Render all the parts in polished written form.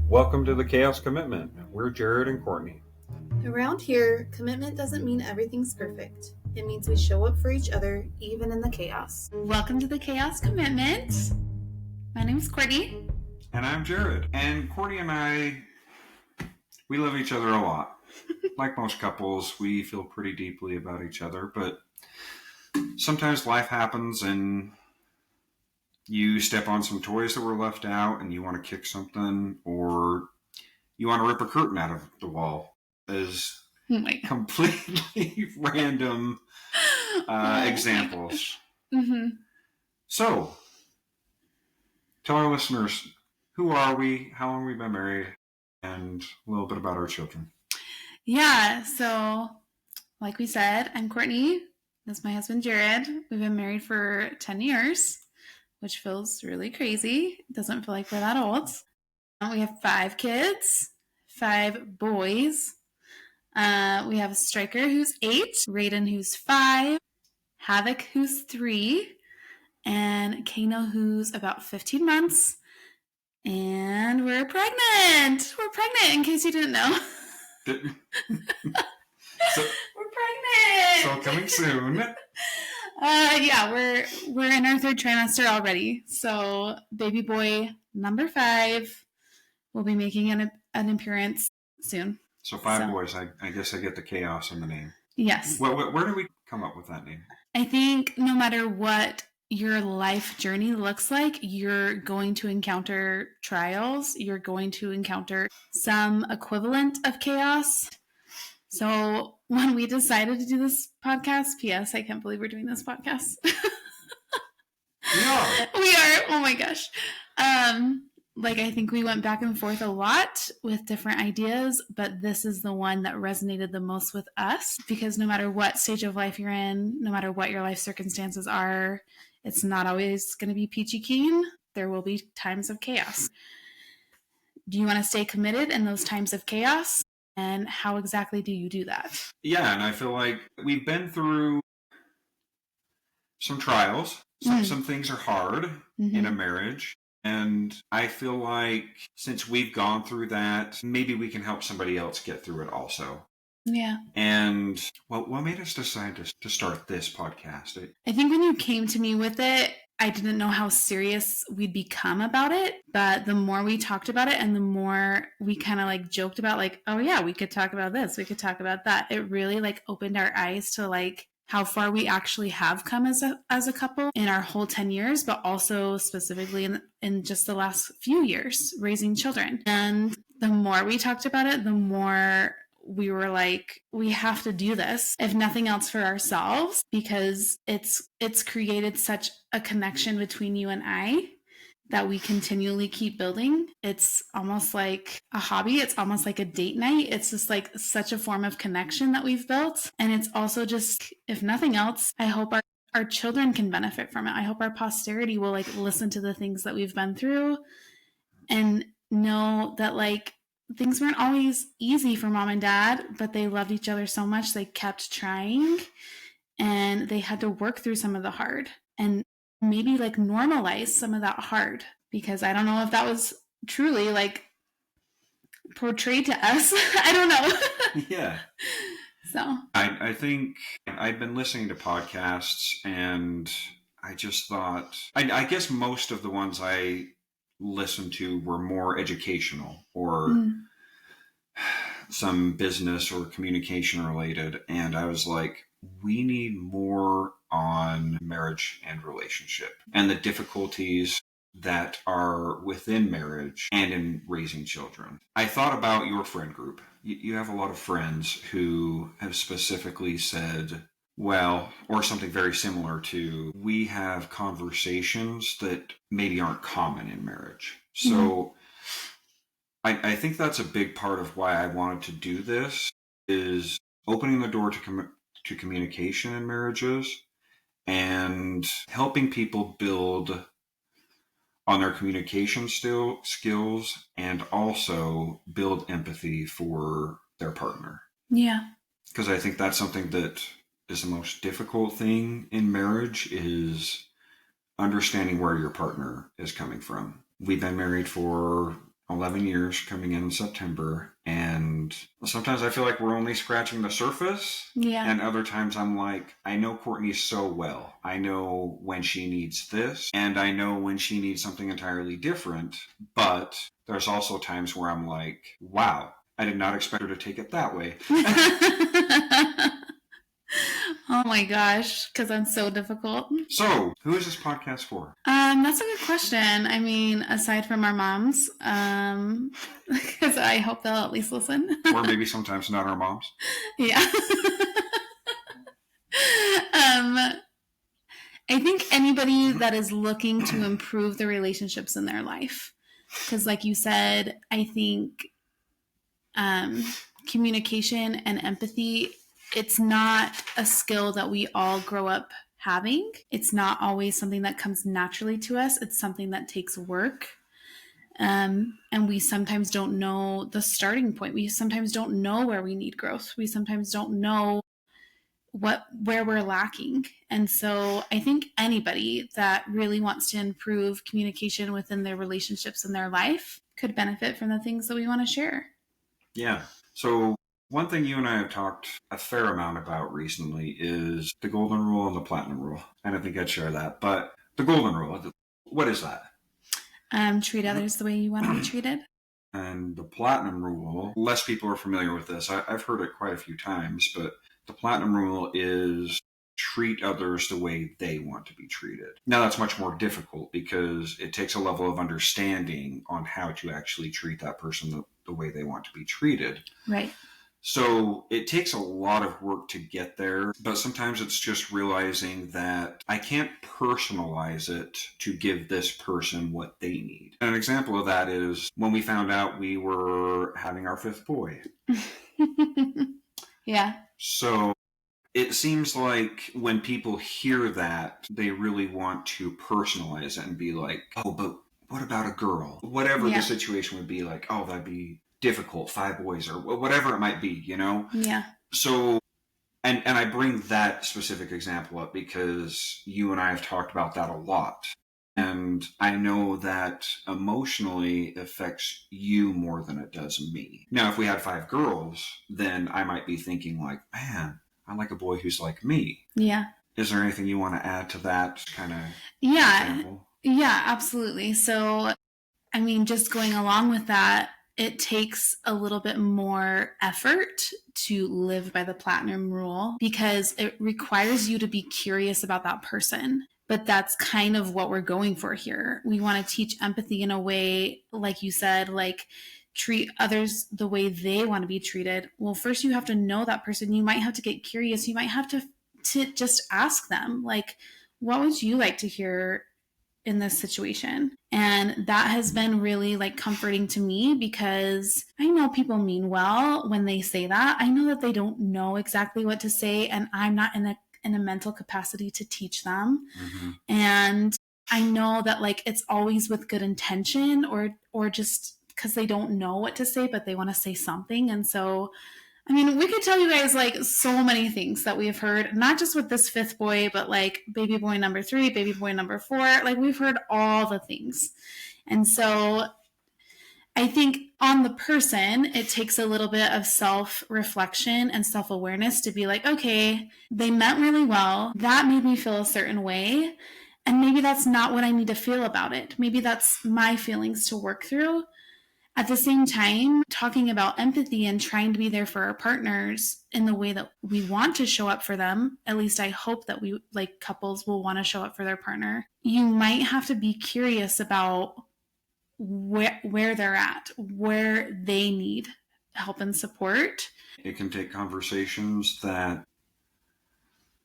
Welcome to the Chaos Commitment. We're Jared and Courtney. Around here, commitment doesn't mean everything's perfect. It means we show up for each other, even in the chaos. Welcome to the Chaos Commitment. My name is Courtney. And I'm Jared. And Courtney and I, we love each other a lot. Like most couples, we feel pretty deeply about each other, but sometimes life happens and you step on some toys that were left out and you want to kick something, or you want to rip a curtain out of the wall. As completely random examples. Mm-hmm. So, tell our listeners, who are we, how long we've been married, and a little bit about our children. Yeah, so like we said, I'm Courtney. This is my husband, Jared. We've been married for 10 years, which feels really crazy. It doesn't feel like we're that old. We have 5 kids, 5 boys. We have Striker, who's 8, Raiden, who's 5, Havoc, who's 3, and Kano, who's about 15 months. And we're pregnant. We're pregnant, in case you didn't know. We're pregnant. So coming soon. Yeah, we're in our 3rd trimester already. So baby boy number 5 will be making an appearance soon. So 5 boys. I guess I get the chaos in the name. Yes. Where do we come up with that name? I think no matter what your life journey looks like, you're going to encounter trials. You're going to encounter some equivalent of chaos. So when we decided to do this podcast, P.S., I can't believe we're doing this podcast. We are. Oh my gosh. I think we went back and forth a lot with different ideas, but this is the one that resonated the most with us, because no matter what stage of life you're in, no matter what your life circumstances are, it's not always going to be peachy keen. There will be times of chaos. Do you want to stay committed in those times of chaos? And how exactly do you do that? Yeah, and I feel like we've been through some trials. Some things are hard in a marriage. And I feel like since we've gone through that, maybe we can help somebody else get through it also. Yeah. And what made us decide to start this podcast? I think when you came to me with it, I didn't know how serious we'd become about it. But the more we talked about it and the more we kind of joked about oh yeah, we could talk about this, we could talk about that. It really opened our eyes to how far we actually have come as a couple in our whole 10 years, but also specifically in just the last few years raising children. And the more we talked about it, the more we were we have to do this, if nothing else for ourselves, because it's created such a connection between you and I that we continually keep building. It's almost like a hobby. It's almost like a date night. It's just such a form of connection that we've built. And it's also just, if nothing else, I hope our children can benefit from it. I hope our posterity will listen to the things that we've been through and know that things weren't always easy for mom and dad, but they loved each other so much they kept trying, and they had to work through some of the hard and maybe normalize some of that hard, because I don't know if that was truly portrayed to us. I don't know. Yeah. So I think I've been listening to podcasts, and I just thought, I guess most of the ones I listened to were more educational or some business or communication related. And I was like, we need more on marriage and relationship and the difficulties that are within marriage and in raising children. I thought about your friend group. You have a lot of friends who have specifically said, well, or something very similar to, we have conversations that maybe aren't common in marriage. So I think that's a big part of why I wanted to do this, is opening the door to communication in marriages and helping people build on their communication skills and also build empathy for their partner. Yeah. Because I think that's something that is the most difficult thing in marriage, is understanding where your partner is coming from. We've been married for 11 years coming in September. And sometimes I feel like we're only scratching the surface. Yeah. And other times I'm like, I know Courtney so well. I know when she needs this, and I know when she needs something entirely different. But there's also times where I'm like, wow, I did not expect her to take it that way. Oh my gosh, because I'm so difficult. So, who is this podcast for? That's a good question. I mean, aside from our moms, because I hope they'll at least listen. Or maybe sometimes not our moms. Yeah. I think anybody that is looking to improve the relationships in their life. Because like you said, I think communication and empathy, it's not a skill that we all grow up having. It's not always something that comes naturally to us. It's something that takes work. And we sometimes don't know the starting point. We sometimes don't know where we need growth. We sometimes don't know where we're lacking. And so I think anybody that really wants to improve communication within their relationships in their life could benefit from the things that we want to share. Yeah. So one thing you and I have talked a fair amount about recently is the golden rule and the platinum rule. I don't think I'd share that, but the golden rule, what is that? Treat others the way you want to be treated. And the platinum rule, less people are familiar with this. I've heard it quite a few times, but the platinum rule is treat others the way they want to be treated. Now, that's much more difficult because it takes a level of understanding on how to actually treat that person the way they want to be treated. Right. So it takes a lot of work to get there, but sometimes it's just realizing that I can't personalize it to give this person what they need. An example of that is when we found out we were having our fifth boy. Yeah. So it seems like when people hear that, they really want to personalize it and be like, oh, but what about a girl? Whatever the situation would be, like, oh, that'd be difficult, 5 boys, or whatever it might be, you know? Yeah. So, and I bring that specific example up because you and I have talked about that a lot. And I know that emotionally affects you more than it does me. Now, if we had 5 girls, then I might be thinking like, man, I like a boy who's like me. Yeah. Is there anything you want to add to that kind of example? Yeah, absolutely. So, I mean, just going along with that, it takes a little bit more effort to live by the platinum rule because it requires you to be curious about that person. But that's kind of what we're going for here. We want to teach empathy in a way, like you said, like treat others the way they want to be treated. Well, first you have to know that person. You might have to get curious. You might have to just ask them, like, what would you like to hear in this situation? And that has been really like comforting to me because I know people mean well when they say that. I know that they don't know exactly what to say, and I'm not in a mental capacity to teach them. Mm-hmm. And I know that like it's always with good intention or just because they don't know what to say, but they want to say something. And so I mean, we could tell you guys like so many things that we've heard, not just with this 5th boy, but like baby boy number 3, baby boy number 4. Like we've heard all the things. And so I think on the person, it takes a little bit of self-reflection and self-awareness to be like, okay, they meant really well. That made me feel a certain way. And maybe that's not what I need to feel about it. Maybe that's my feelings to work through. At the same time, talking about empathy and trying to be there for our partners in the way that we want to show up for them, at least I hope that we, like couples, will want to show up for their partner. You might have to be curious about where they're at, where they need help and support. It can take conversations that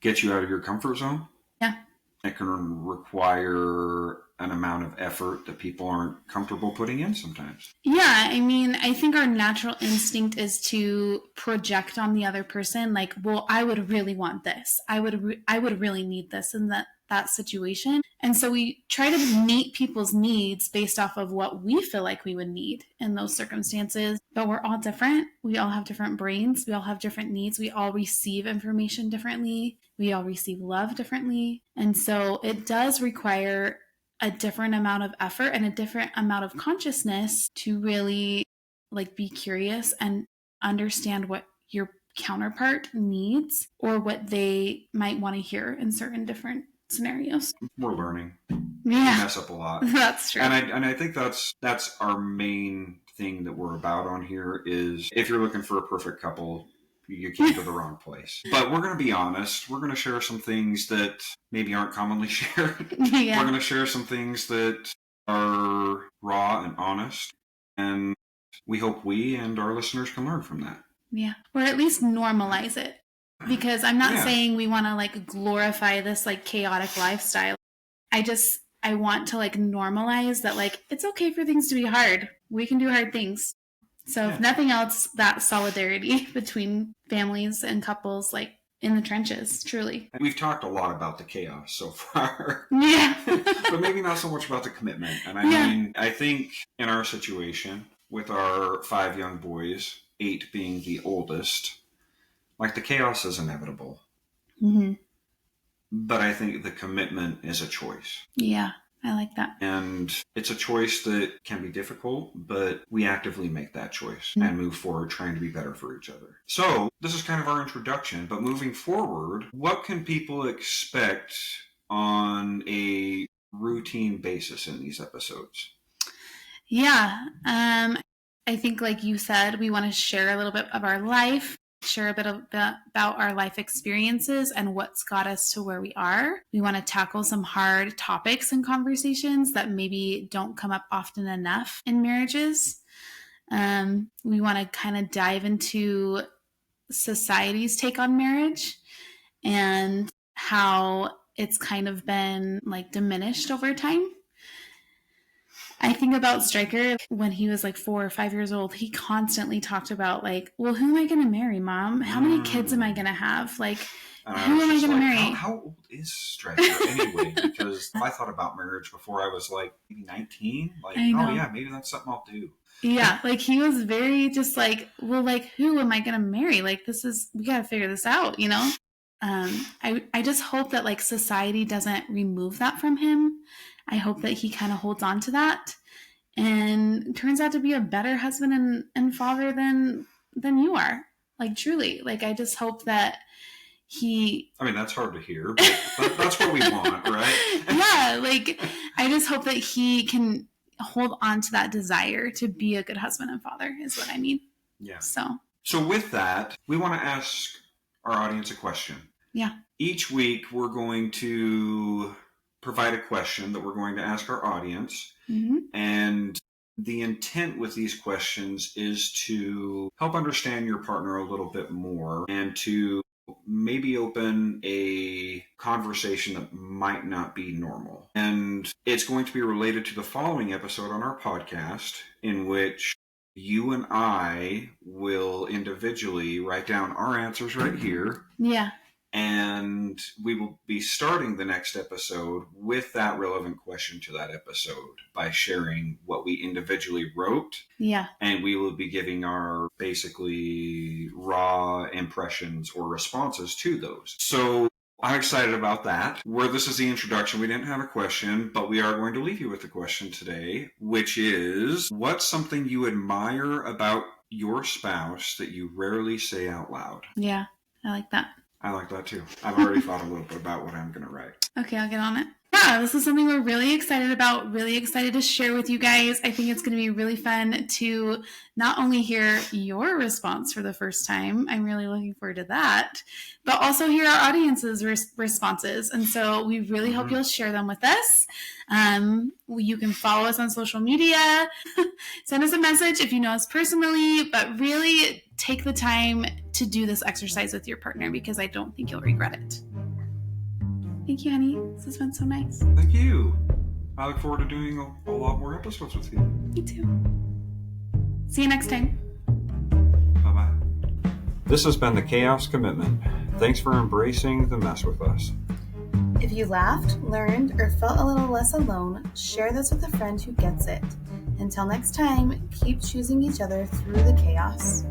get you out of your comfort zone. Yeah. It can require an amount of effort that people aren't comfortable putting in sometimes. Yeah, I mean, I think our natural instinct is to project on the other person, like, well, I would really want this. I would really need this in that situation. And so we try to meet people's needs based off of what we feel like we would need in those circumstances. But we're all different. We all have different brains. We all have different needs. We all receive information differently. We all receive love differently. And so it does require a different amount of effort and a different amount of consciousness to really like be curious and understand what your counterpart needs or what they might want to hear in certain different scenarios. We're learning. Yeah. We mess up a lot. That's true. And I think that's our main thing that we're about on here is if you're looking for a perfect couple, you came to the wrong place. But we're going to be honest. We're going to share some things that maybe aren't commonly shared. Yeah. We're going to share some things that are raw and honest. And we hope we and our listeners can learn from that. Yeah. Or at least normalize it. Because I'm not saying we want to like glorify this like chaotic lifestyle. I want to like normalize that like it's okay for things to be hard. We can do hard things. So if nothing else, that solidarity between families and couples like in the trenches, truly. We've talked a lot about the chaos so far. Yeah. But maybe not so much about the commitment. And I mean, I think in our situation with our 5 young boys, 8 being the oldest, like the chaos is inevitable. Mm-hmm. But I think the commitment is a choice. Yeah, I like that. And it's a choice that can be difficult, but we actively make that choice and move forward trying to be better for each other. So this is kind of our introduction, but moving forward, what can people expect on a routine basis in these episodes? Yeah, I think like you said, we want to share a little bit of our life, share a bit about our life experiences and what's got us to where we are. We want to tackle some hard topics and conversations that maybe don't come up often enough in marriages. We want to kind of dive into society's take on marriage and how it's kind of been like diminished over time. I think about Stryker when he was like 4 or 5 years old. He constantly talked about like, well, who am I going to marry, Mom? How many kids am I going to have? Like, who am I going to marry? How old is Stryker anyway? Because I thought about marriage before I was like maybe 19. Like, oh yeah, maybe that's something I'll do. Yeah, like he was very just like, well, like who am I going to marry? Like we got to figure this out, you know? I just hope that like society doesn't remove that from him. I hope that he kind of holds on to that and turns out to be a better husband and father than you are. Like truly, like I just hope that I mean, that's hard to hear, but that's what we want, right? Yeah, like I just hope that he can hold on to that desire to be a good husband and father is what I mean. Yeah. So with that, we want to ask our audience a question. Yeah. Each week we're going to provide a question that we're going to ask our audience. Mm-hmm. And the intent with these questions is to help understand your partner a little bit more and to maybe open a conversation that might not be normal. And it's going to be related to the following episode on our podcast, in which you and I will individually write down our answers right here. Yeah. And we will be starting the next episode with that relevant question to that episode by sharing what we individually wrote. Yeah. And we will be giving our basically raw impressions or responses to those. So I'm excited about that. Where this is the introduction, we didn't have a question, but we are going to leave you with a question today, which is, what's something you admire about your spouse that you rarely say out loud? Yeah, I like that. I like that too. I've already thought a little bit about what I'm going to write. Okay, I'll get on it. Yeah, this is something we're really excited about, really excited to share with you guys. I think it's going to be really fun to not only hear your response for the first time, I'm really looking forward to that, but also hear our audience's responses. And so we really hope you'll share them with us. You can follow us on social media, send us a message if you know us personally, but really take the time to do this exercise with your partner because I don't think you'll regret it. Thank you, honey. This has been so nice. Thank you. I look forward to doing a lot more episodes with you. Me too. See you next time. Bye-bye. This has been the Chaos Commitment. Thanks for embracing the mess with us. If you laughed, learned, or felt a little less alone, share this with a friend who gets it. Until next time, keep choosing each other through the chaos.